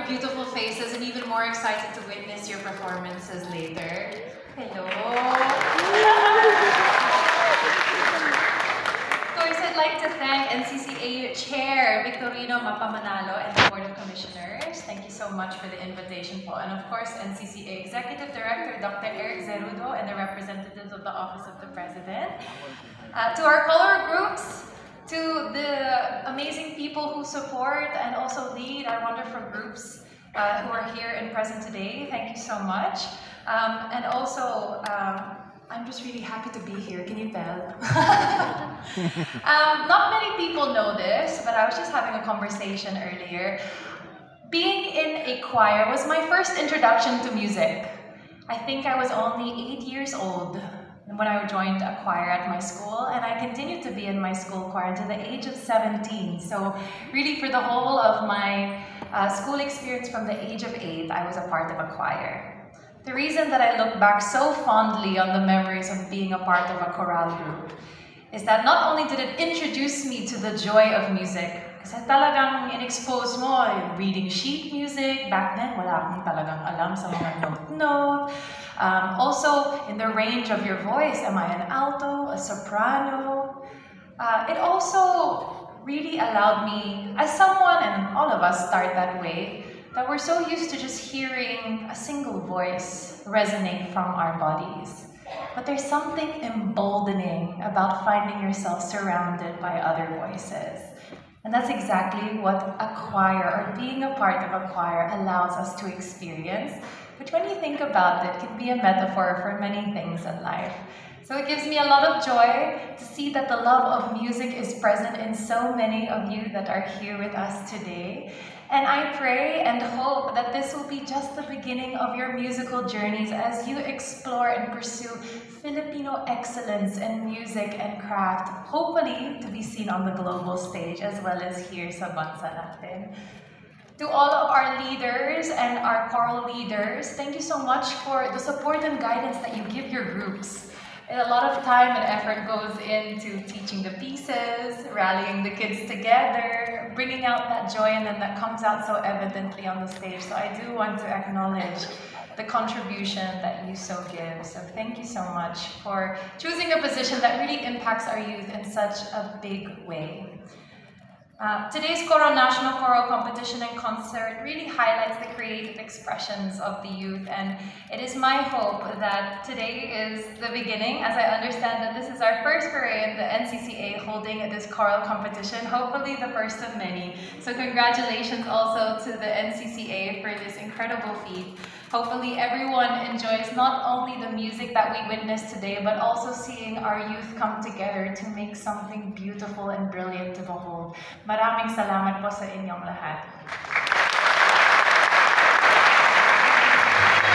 your beautiful faces and even more excited to witness your performances later. Hello! Of course, I'd like to thank NCCA Chair Victorino Mapamanalo and the Board of Commissioners. Thank you so much for the invitation po. And of course, NCCA Executive Director Dr. Eric Zerudo and the representatives of the Office of the President. To our color groups, to the amazing people who support and also lead our wonderful groups who are here and present today, thank you so much. And also, I'm just really happy to be here, can you tell? Not many people know this, but I was just having a conversation earlier. Being in a choir was my first introduction to music. I think I was only 8 years old when I joined a choir at my school, and I continued to be in my school choir until the age of 17. So really for the whole of my school experience from the age of 8, I was a part of a choir. The reason that I look back so fondly on the memories of being a part of a chorale group is that not only did it introduce me to the joy of music, kasi talagang in-expose mo, reading sheet music, back then wala akong talagang alam sa mga note-note. Also, in the range of your voice, am I an alto, a soprano? It also really allowed me, as someone, and all of us start that way, that we're so used to just hearing a single voice resonate from our bodies. But there's something emboldening about finding yourself surrounded by other voices. And that's exactly what a choir, or being a part of a choir, allows us to experience, which when you think about it, can be a metaphor for many things in life. So it gives me a lot of joy to see that the love of music is present in so many of you that are here with us today. And I pray and hope that this will be just the beginning of your musical journeys as you explore and pursue Filipino excellence in music and craft, hopefully to be seen on the global stage as well as here sa bansa natin. To all of our leaders and our choral leaders, thank you so much for the support and guidance that you give your groups. And a lot of time and effort goes into teaching the pieces, rallying the kids together, bringing out that joy, and then that comes out so evidently on the stage. So I do want to acknowledge the contribution that you so give. So thank you so much for choosing a position that really impacts our youth in such a big way. Today's Coro National Choral Competition and Concert really highlights the creative expressions of the youth, and it is my hope that today is the beginning, as I understand that this is our first foray in the NCCA holding this choral competition, hopefully the first of many. So congratulations also to the NCCA for this incredible feat. Hopefully everyone enjoys not only the music that we witnessed today, but also seeing our youth come together to make something beautiful and brilliant to behold. Maraming salamat po sa inyong lahat.